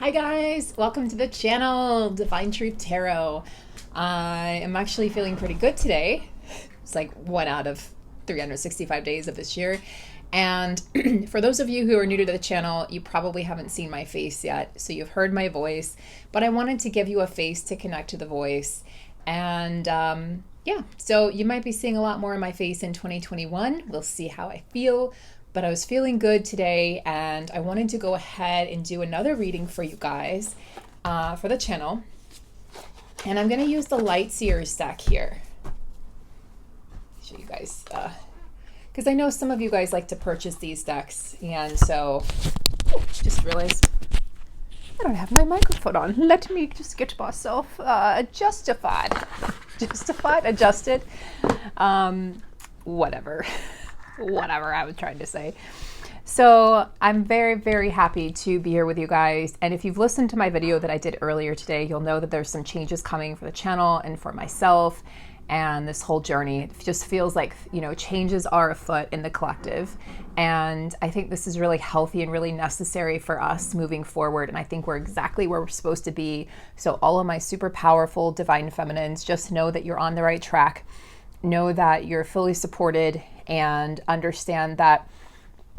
Hi guys, welcome to the channel, Divine Truth Tarot. I am actually feeling pretty good today. It's like 1 out of 365 days of this year. And for those of you who are new to the channel, you probably haven't seen my face yet. So you've heard my voice, but I wanted to give you a face to connect to the voice. And yeah, so you might be seeing a lot more of my face in 2021. We'll see how I feel. But I was feeling good today and I wanted to go ahead and do another reading for you guys for the channel. And I'm going to use the Light Seers deck here. Show you guys, because I know some of you guys like to purchase these decks. And so, just realized I don't have my microphone on. Let me just get myself adjusted. Whatever. Whatever I was trying to say. So I'm very, very happy to be here with you guys. And if you've listened to my video that I did earlier today, you'll know that there's some changes coming for the channel and for myself and this whole journey. It just feels like, you know, changes are afoot in the collective. And I think this is really healthy and really necessary for us moving forward. And I think we're exactly where we're supposed to be. So all of my super powerful divine feminines, just know that you're on the right track. Know that you're fully supported and understand that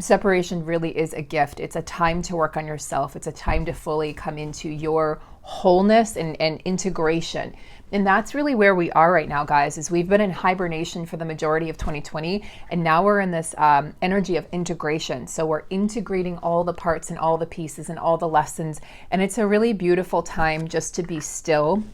separation really is a gift. It's a time to work on yourself. It's a time to fully come into your wholeness and integration. And that's really where we are right now, guys, is we've been in hibernation for the majority of 2020. And now we're in this energy of integration. So we're integrating all the parts and all the pieces and all the lessons. And it's a really beautiful time just to be still.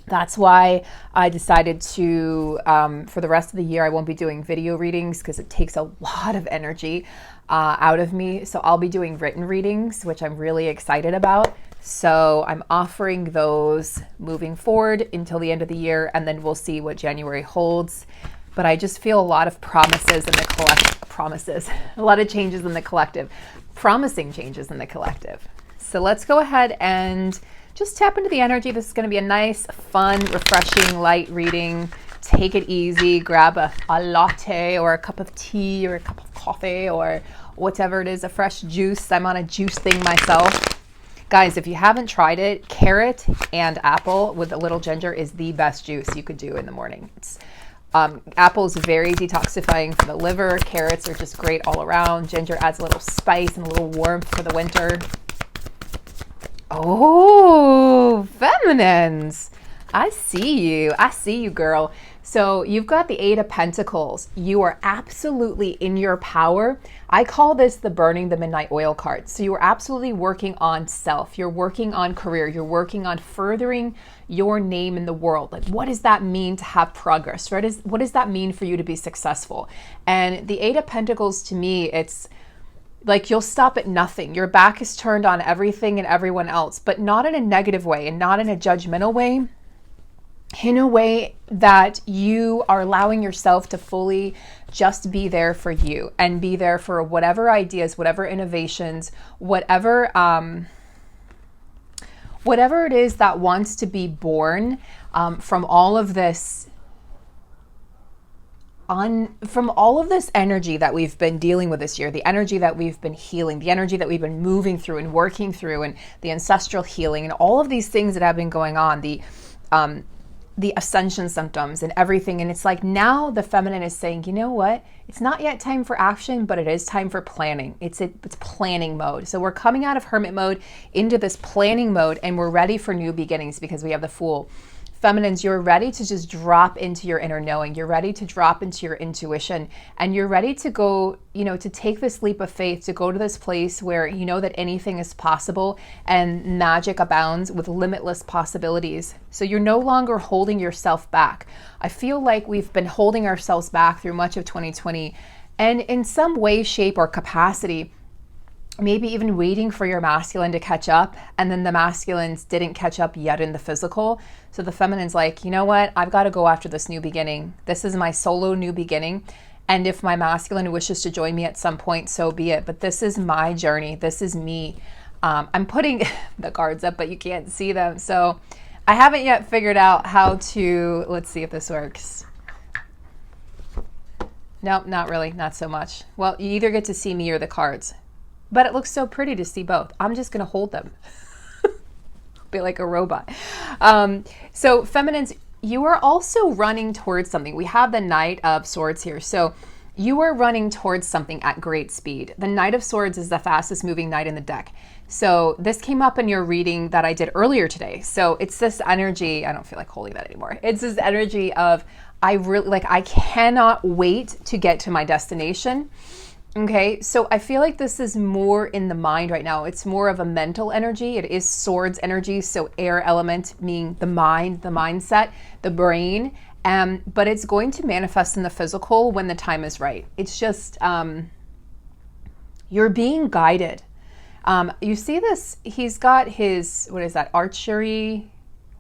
That's why I decided to, for the rest of the year, I won't be doing video readings because it takes a lot of energy out of me. So I'll be doing written readings, which I'm really excited about. So I'm offering those moving forward until the end of the year, and then we'll see what January holds. But I just feel a lot of promises in the a lot of changes in the collective, promising changes in the collective. So let's go ahead and just tap into the energy. This is going to be a nice, fun, refreshing, light reading. Take it easy. Grab a latte or a cup of tea or a cup of coffee or whatever it is, a fresh juice. I'm on a juice thing myself. Guys, if you haven't tried it, carrot and apple with a little ginger is the best juice you could do in the morning. Apple is very detoxifying for the liver. Carrots are just great all around. Ginger adds a little spice and a little warmth for the winter. Oh, feminines. I see you. I see you, girl. So you've got the Eight of Pentacles. You are absolutely in your power. I call this the burning the midnight oil card. So you are absolutely working on self. You're working on career. You're working on furthering your name in the world. Like, what does that mean to have progress? Right? What does that mean for you to be successful? And the Eight of Pentacles, to me, it's like you'll stop at nothing. Your back is turned on everything and everyone else, but not in a negative way and not in a judgmental way, in a way that you are allowing yourself to fully just be there for you and be there for whatever ideas, whatever innovations, whatever it is that wants to be born from all of this from all of this energy that we've been dealing with this year, the energy that we've been healing, the energy that we've been moving through and working through, and the ancestral healing and all of these things that have been going on, the ascension symptoms and everything. And it's like now the feminine is saying, you know what? It's not yet time for action, but it is time for planning. It's planning mode. So we're coming out of hermit mode into this planning mode, and we're ready for new beginnings because we have the Fool. Feminines, you're ready to just drop into your inner knowing. You're ready to drop into your intuition, and you're ready to go, you know, to take this leap of faith, to go to this place where you know that anything is possible and magic abounds with limitless possibilities. So you're no longer holding yourself back. I feel like we've been holding ourselves back through much of 2020, and in some way, shape, or capacity, maybe even waiting for your masculine to catch up, and then the masculines didn't catch up yet in the physical. So the feminine's like, you know what? I've got to go after this new beginning. This is my solo new beginning. And if my masculine wishes to join me at some point, so be it. But this is my journey. This is me. I'm putting the cards up, but you can't see them. So I haven't yet figured out how to, let's see if this works. Nope, not really, not so much. Well, you either get to see me or the cards. But it looks so pretty to see both. I'm just going to hold them. be like a robot. So feminines, you are also running towards something. We have the Knight of Swords here. So you are running towards something at great speed. The Knight of Swords is the fastest moving knight in the deck. So this came up in your reading that I did earlier today. So it's this energy, I don't feel like holding that anymore. It's this energy of, I cannot wait to get to my destination. Okay, so I feel like this is more in the mind right now. It's more of a mental energy. It is swords energy. So air element meaning the mind, the mindset, the brain. But it's going to manifest in the physical when the time is right. It's just, you're being guided. You see this, he's got his, what is that, archery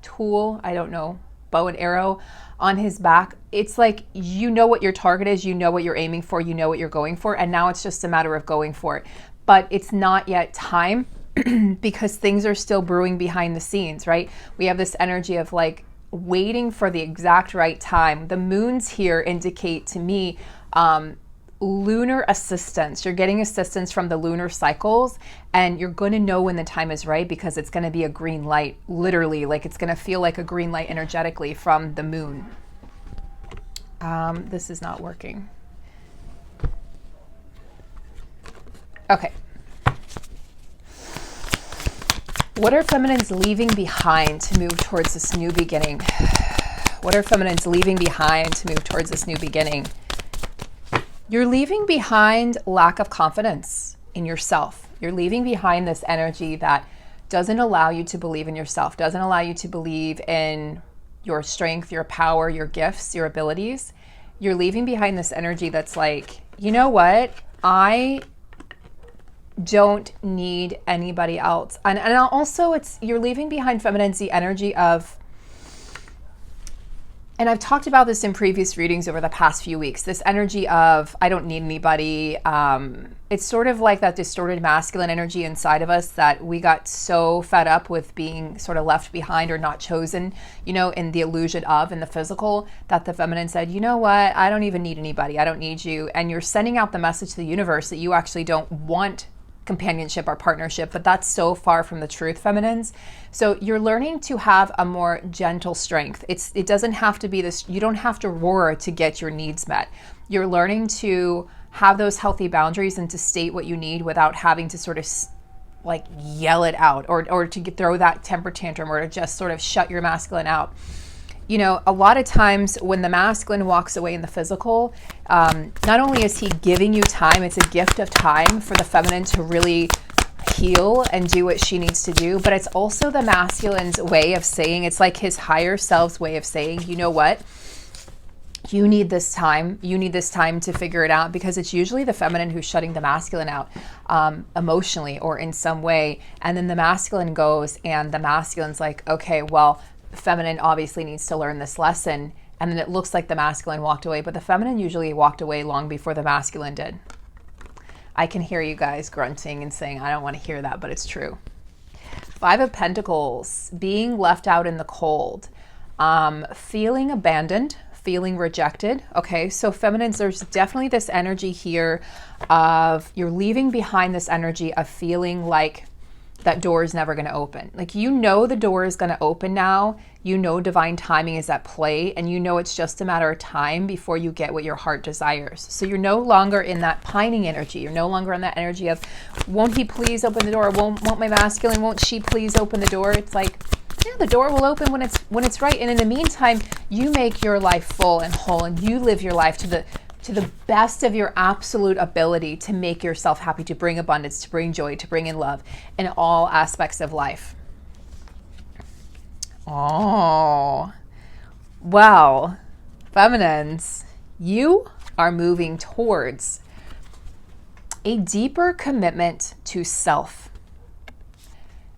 tool? I don't know, bow and arrow on his back. It's like, you know what your target is, you know what you're aiming for, you know what you're going for, and now it's just a matter of going for it. But it's not yet time because things are still brewing behind the scenes, right? We have this energy of like waiting for the exact right time. The moons here indicate to me lunar assistance. You're getting assistance from the lunar cycles, and you're going to know when the time is right because it's going to be a green light, literally, like it's going to feel like a green light energetically from the moon. This is not working. Okay. What are feminines leaving behind to move towards this new beginning? What are feminines leaving behind to move towards this new beginning? You're leaving behind lack of confidence in yourself. You're leaving behind this energy that doesn't allow you to believe in yourself, doesn't allow you to believe in your strength, your power, your gifts, your abilities. You're leaving behind this energy that's like, you know what? I don't need anybody else. And also you're leaving behind feminines the energy of, and I've talked about this in previous readings over the past few weeks, this energy of, I don't need anybody. It's sort of like that distorted masculine energy inside of us that we got so fed up with being sort of left behind or not chosen, you know, in the illusion of, in the physical, that the feminine said, you know what, I don't even need anybody. I don't need you. And you're sending out the message to the universe that you actually don't want companionship or partnership, but that's so far from the truth, feminines. So you're learning to have a more gentle strength. It doesn't have to be this, you don't have to roar to get your needs met. You're learning to have those healthy boundaries and to state what you need without having to sort of like yell it out or to throw that temper tantrum or to just sort of shut your masculine out. You know, a lot of times when the masculine walks away in the physical, not only is he giving you time, it's a gift of time for the feminine to really heal and do what she needs to do, but it's also the masculine's way of saying, it's like his higher self's way of saying, you know what? You need this time. You need this time to figure it out, because it's usually the feminine who's shutting the masculine out emotionally or in some way. And then the masculine goes and the masculine's like, okay, well, feminine obviously needs to learn this lesson. And then it looks like the masculine walked away, but the feminine usually walked away long before the masculine did. I can hear you guys grunting and saying, I don't want to hear that, but it's true. 5 of Pentacles, being left out in the cold, feeling abandoned, feeling rejected. Okay, so feminines, there's definitely this energy here of you're leaving behind this energy of feeling like that door is never going to open. Like, you know, the door is going to open now. You know, divine timing is at play, and you know it's just a matter of time before you get what your heart desires. So you're no longer in that pining energy. You're no longer in that energy of, won't he please open the door? Won't my masculine, won't she please open the door? It's like, yeah, the door will open when it's right. And in the meantime, you make your life full and whole, and you live your life to the best of your absolute ability to make yourself happy, to bring abundance, to bring joy, to bring in love in all aspects of life. Oh, well, feminines, you are moving towards a deeper commitment to self,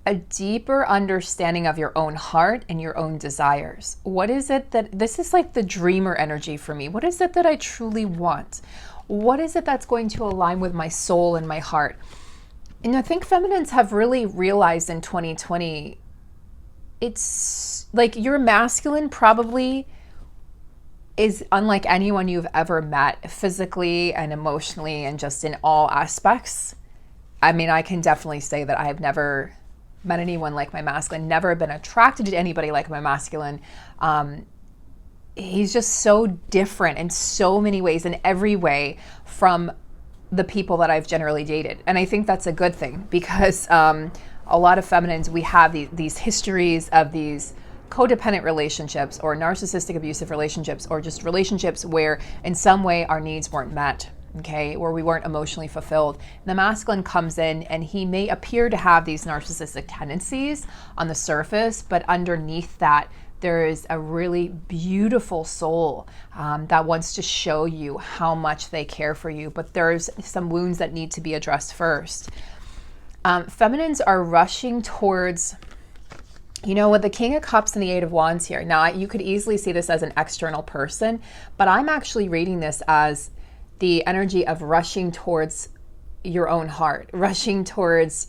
a deeper understanding of your own heart and your own desires. What is it that, this is like the dreamer energy for me. What is it that I truly want? What is it that's going to align with my soul and my heart? And I think feminines have really realized in 2020, it's like your masculine probably is unlike anyone you've ever met, physically and emotionally and just in all aspects. I mean, I can definitely say that I have never met anyone like my masculine, never been attracted to anybody like my masculine. He's just so different in so many ways, in every way, from the people that I've generally dated. And I think that's a good thing, because a lot of feminines, we have these histories of these codependent relationships or narcissistic abusive relationships, or just relationships where in some way our needs weren't met, okay, where we weren't emotionally fulfilled. And the masculine comes in and he may appear to have these narcissistic tendencies on the surface, but underneath that, there is a really beautiful soul that wants to show you how much they care for you, but there's some wounds that need to be addressed first. Feminines are rushing towards, with the King of Cups and the Eight of Wands here. Now, you could easily see this as an external person, but I'm actually reading this as the energy of rushing towards your own heart, rushing towards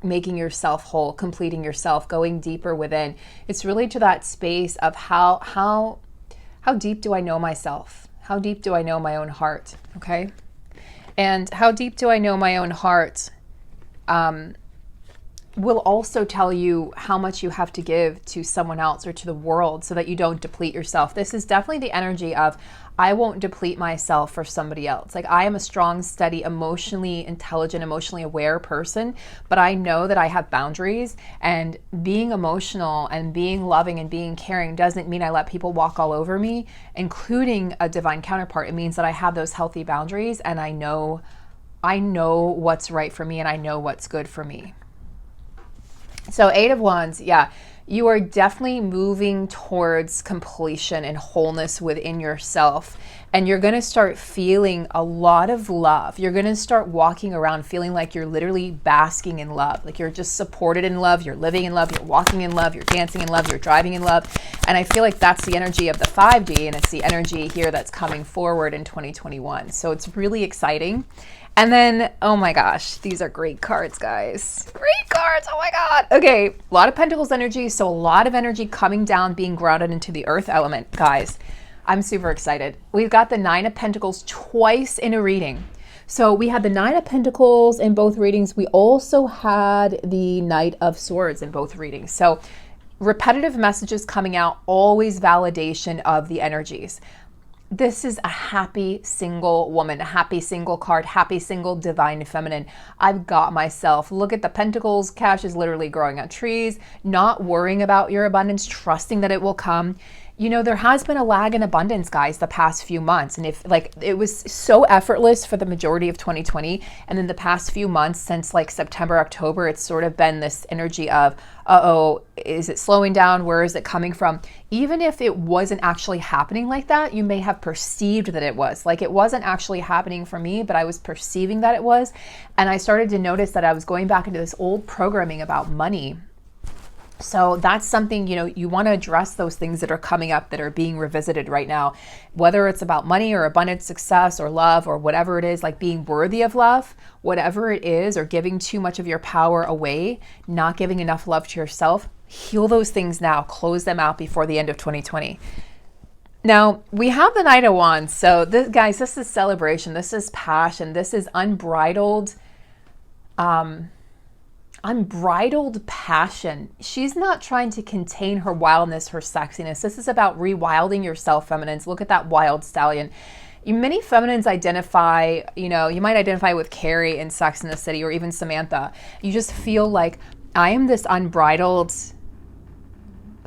making yourself whole, completing yourself, going deeper within. It's really to that space of how deep do I know myself? How deep do I know my own heart? Okay. And how deep do I know my own heart will also tell you how much you have to give to someone else or to the world so that you don't deplete yourself. This is definitely the energy of, I won't deplete myself for somebody else. Like, I am a strong, steady, emotionally intelligent, emotionally aware person, but I know that I have boundaries, and being emotional and being loving and being caring doesn't mean I let people walk all over me, including a divine counterpart. It means that I have those healthy boundaries, and I know what's right for me, and I know what's good for me. So Eight of Wands, yeah, you are definitely moving towards completion and wholeness within yourself. And you're going to start feeling a lot of love. You're going to start walking around feeling like you're literally basking in love. Like you're just supported in love. You're living in love. You're walking in love. You're dancing in love. You're driving in love. And I feel like that's the energy of the 5D. And it's the energy here that's coming forward in 2021. So it's really exciting. And then, oh my gosh, these are great cards, guys. Great cards, oh my God. Okay, a lot of Pentacles energy, so a lot of energy coming down, being grounded into the earth element. Guys, I'm super excited. We've got the Nine of Pentacles twice in a reading. So we had the Nine of Pentacles in both readings. We also had the Knight of Swords in both readings. So repetitive messages coming out, always validation of the energies. This is a happy single woman, a happy single card, happy single divine feminine. I've got myself. Look at the pentacles. Cash is literally growing on trees, not worrying about your abundance, trusting that it will come. There has been a lag in abundance, guys, the past few months. And it was so effortless for the majority of 2020. And then the past few months, since September, October, it's sort of been this energy of, is it slowing down? Where is it coming from? Even if it wasn't actually happening like that, you may have perceived that it was. Like, it wasn't actually happening for me, but I was perceiving that it was. And I started to notice that I was going back into this old programming about money. So that's something, you want to address those things that are coming up, that are being revisited right now, whether it's about money or abundance, success or love or whatever it is, like being worthy of love, whatever it is, or giving too much of your power away, not giving enough love to yourself. Heal those things now, close them out before the end of 2020. Now, we have the Knight of Wands. So guys, this is celebration. This is passion. This is unbridled passion. She's not trying to contain her wildness, her sexiness. This is about rewilding yourself, feminines. Look at that wild stallion. Many feminines identify, you might identify with Carrie in Sex and the City, or even Samantha. You just feel like, I am this unbridled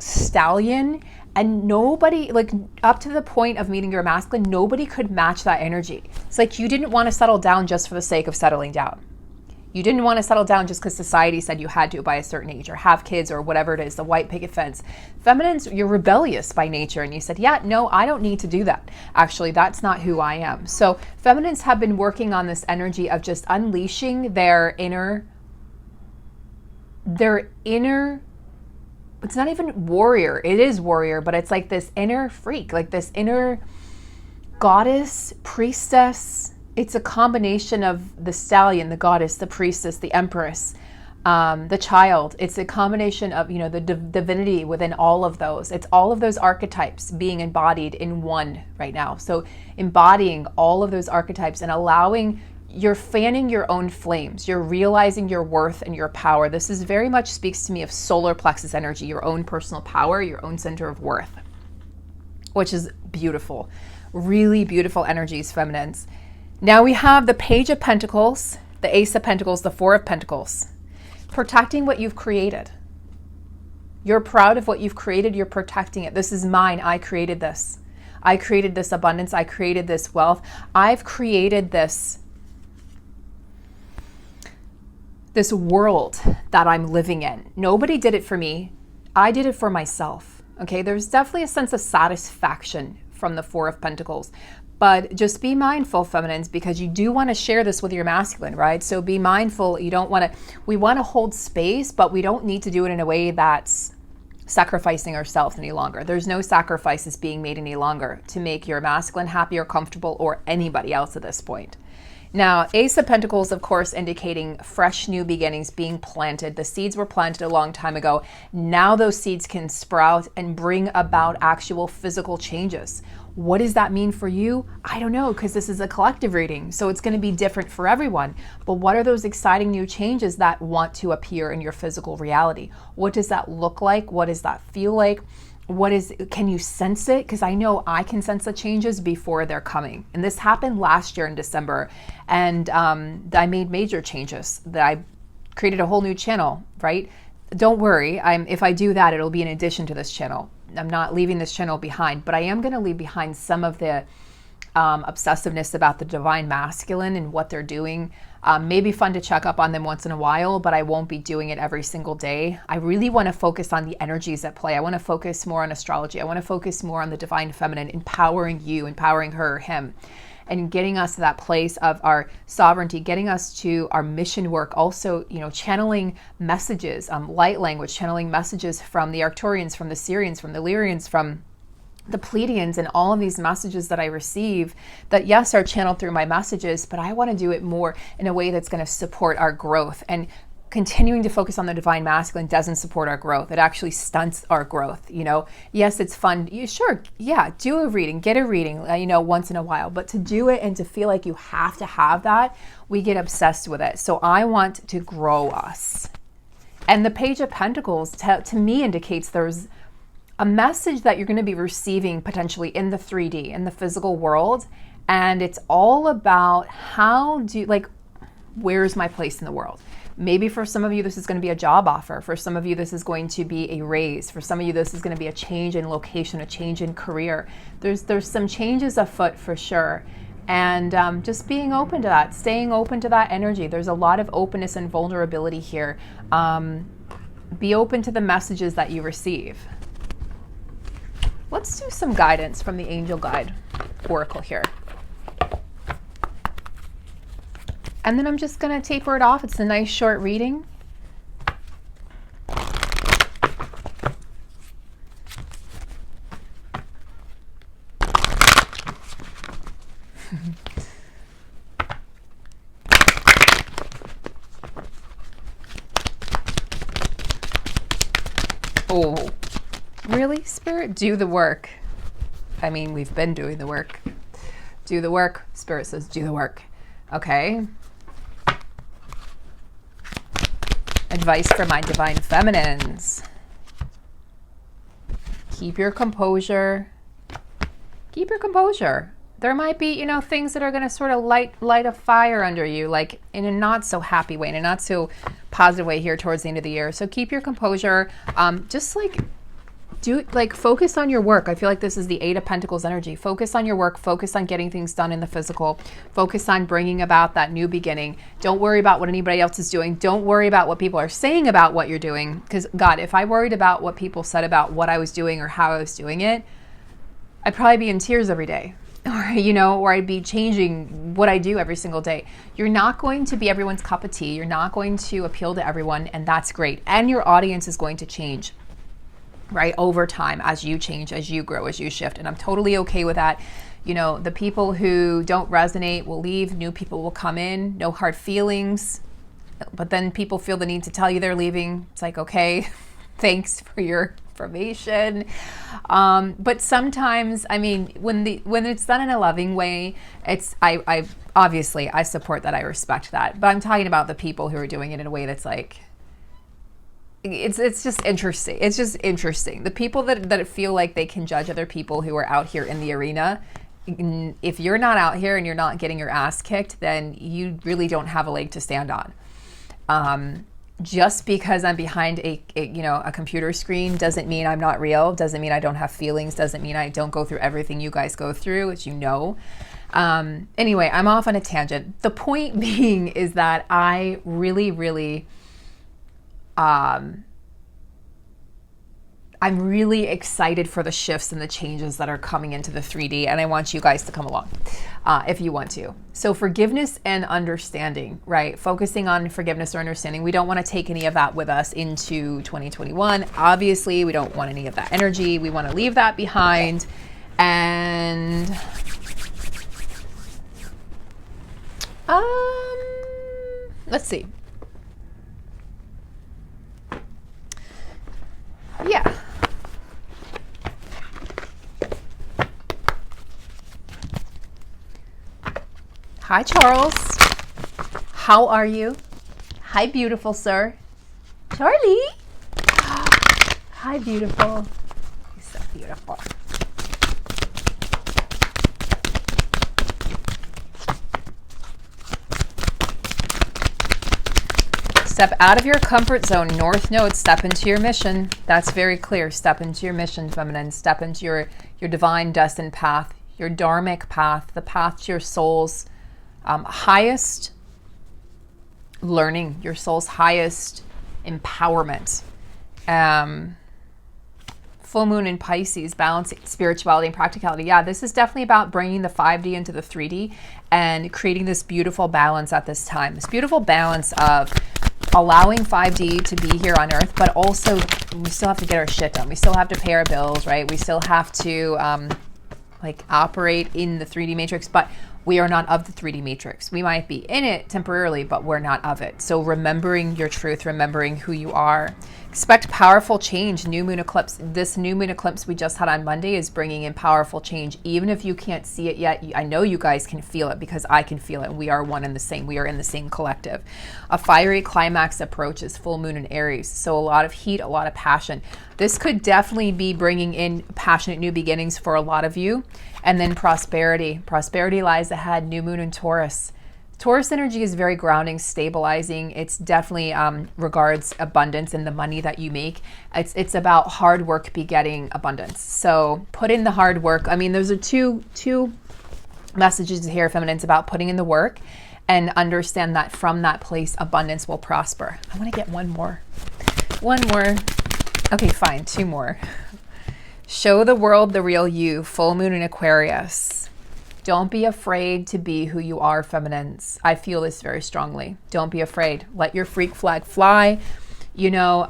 stallion, and nobody, up to the point of meeting your masculine, nobody could match that energy. It's like you didn't want to settle down just for the sake of settling down. You didn't want to settle down just because society said you had to by a certain age, or have kids, or whatever it is, the white picket fence. Feminines, you're rebellious by nature, and you said, yeah, no, I don't need to do that. Actually, that's not who I am. So feminines have been working on this energy of just unleashing their inner, it's not even warrior. It is warrior, but it's like this inner freak, like this inner goddess, priestess. It's a combination of the stallion, the goddess, the priestess, the empress, the child. It's a combination of, the divinity within all of those. It's all of those archetypes being embodied in one right now. So embodying all of those archetypes and allowing you're fanning your own flames. You're realizing your worth and your power. This is very much speaks to me of solar plexus energy, your own personal power, your own center of worth, which is beautiful. Really beautiful energies, feminines. Now we have the Page of Pentacles, the Ace of Pentacles, the Four of Pentacles. Protecting what you've created. You're proud of what you've created. You're protecting it. This is mine. I created this. I created this abundance. I created this wealth. I've created this world that I'm living in. Nobody did it for me. I did it for myself. Okay, there's definitely a sense of satisfaction from the Four of Pentacles. But just be mindful, feminines, because you do want to share this with your masculine, right? So be mindful. You don't want to, we want to hold space, but we don't need to do it in a way that's sacrificing ourselves any longer. There's no sacrifices being made any longer to make your masculine happy or comfortable, or anybody else at this point. Now, Ace of Pentacles, of course, indicating fresh new beginnings being planted. The seeds were planted a long time ago. Now those seeds can sprout and bring about actual physical changes. What does that mean for you? I don't know, because this is a collective reading, so it's going to be different for everyone. But what are those exciting new changes that want to appear in your physical reality? What does that look like? What does that feel like? Can you sense it? Because I know I can sense the changes before they're coming. And this happened last year in December. And I made major changes. That I created a whole new channel, right? Don't worry. If I do that, it'll be in addition to this channel. I'm not leaving this channel behind, but I am going to leave behind some of the obsessiveness about the divine masculine and what they're doing. Maybe fun to check up on them once in a while, but I won't be doing it every single day. I really want to focus on the energies at play. I want to focus more on astrology. I want to focus more on the divine feminine, empowering you, empowering her, him, and getting us to that place of our sovereignty, getting us to our mission work. Also, channeling messages, light language, channeling messages from the Arcturians, from the Syrians, from the Lyrians, from the Pleiadians, and all of these messages that I receive that, yes, are channeled through my messages, but I want to do it more in a way that's going to support our growth. And continuing to focus on the divine masculine doesn't support our growth. It actually stunts our growth. Yes, it's fun. Do a reading, get a reading, once in a while, but to do it and to feel like you have to have that, we get obsessed with it. So I want to grow us. And the Page of Pentacles to me indicates there's a message that you're going to be receiving potentially in the 3D, in the physical world. And it's all about where's my place in the world? Maybe for some of you, this is going to be a job offer. For some of you, this is going to be a raise. For some of you, this is going to be a change in location, a change in career. There's some changes afoot for sure. And just being open to that, staying open to that energy. There's a lot of openness and vulnerability here. Be open to the messages that you receive. Let's do some guidance from the Angel Guide Oracle here. And then I'm just going to taper it off. It's a nice short reading. Oh. Really, Spirit? Do the work. I mean, we've been doing the work. Do the work. Spirit says do the work. Okay. Advice for my divine feminines. Keep your composure. Keep your composure. There might be, things that are going to sort of light a fire under you, like in a not so happy way, in a not so positive way here towards the end of the year. So keep your composure. Focus on your work. I feel like this is the Eight of Pentacles energy. Focus on your work. Focus on getting things done in the physical. Focus on bringing about that new beginning. Don't worry about what anybody else is doing. Don't worry about what people are saying about what you're doing. Because God, if I worried about what people said about what I was doing or how I was doing it, I'd probably be in tears every day. Or I'd be changing what I do every single day. You're not going to be everyone's cup of tea. You're not going to appeal to everyone, and that's great. And your audience is going to change, right, over time, as you change, as you grow, as you shift. And I'm totally okay with that. The people who don't resonate will leave. New people will come in. No hard feelings. But then people feel the need to tell you they're leaving. It's like, okay, thanks for your affirmation. But sometimes, I mean, when it's done in a loving way, I obviously I support that, I respect that. But I'm talking about the people who are doing it in a way that's like, it's just interesting. It's just interesting. The people that feel like they can judge other people who are out here in the arena, if you're not out here and you're not getting your ass kicked, then you really don't have a leg to stand on. Just because I'm behind a computer screen doesn't mean I'm not real, doesn't mean I don't have feelings, doesn't mean I don't go through everything you guys go through, as you know. Anyway, I'm off on a tangent. The point being is that I really, I'm really excited for the shifts and the changes that are coming into the 3D, and I want you guys to come along if you want to. So forgiveness and understanding, right? Focusing on forgiveness or understanding. We don't want to take any of that with us into 2021. Obviously, we don't want any of that energy. We want to leave that behind. And let's see. Yeah. Hi, Charles. How are you? Hi, beautiful sir. Charlie. Hi, beautiful. You're so beautiful. Step out of your comfort zone. North Node, step into your mission. That's very clear. Step into your mission, feminine. Step into your divine destined path, your dharmic path, the path to your soul's highest learning, your soul's highest empowerment. Full moon in Pisces, balancing spirituality and practicality. Yeah, this is definitely about bringing the 5D into the 3D and creating this beautiful balance at this time. This beautiful balance of allowing 5D to be here on Earth, but also we still have to get our shit done. We still have to pay our bills, right? We still have to operate in the 3D matrix, but we are not of the 3D matrix. We might be in it temporarily, but we're not of it. So remembering your truth, remembering who you are. Expect powerful change. New moon eclipse. This new moon eclipse we just had on Monday is bringing in powerful change. Even if you can't see it yet, I know you guys can feel it because I can feel it. We are one and the same. We are in the same collective. A fiery climax approaches, full moon in Aries. So a lot of heat, a lot of passion. This could definitely be bringing in passionate new beginnings for a lot of you. And then prosperity. Prosperity lies ahead. New moon in Taurus. Taurus energy is very grounding, stabilizing. It's definitely regards abundance and the money that you make. It's about hard work begetting abundance. So put in the hard work. I mean, those are two messages here, feminine. It's about putting in the work and understand that from that place, abundance will prosper. I want to get one more. Okay, fine. 2 more. Show the world the real you. Full moon in Aquarius. Don't be afraid to be who you are, feminines. I feel this very strongly. Don't be afraid. Let your freak flag fly. You know,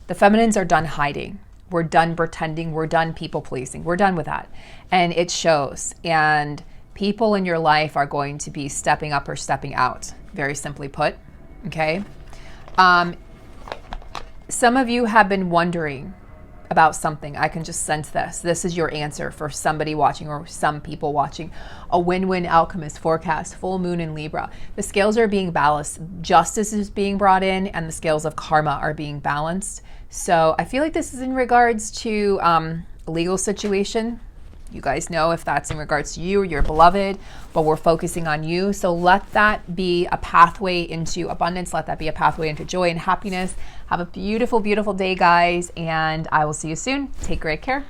the feminines are done hiding. We're done pretending. We're done people pleasing. We're done with that. And it shows. And people in your life are going to be stepping up or stepping out. Very simply put. Okay. Some of you have been wondering about something. I can just sense this. This is your answer for somebody watching or some people watching. A win-win alchemist forecast, full moon in Libra. The scales are being balanced. Justice is being brought in and the scales of karma are being balanced. So I feel like this is in regards to a legal situation. You guys know if that's in regards to you or your beloved, but we're focusing on you. So let that be a pathway into abundance. Let that be a pathway into joy and happiness. Have a beautiful, beautiful day, guys. And I will see you soon. Take great care.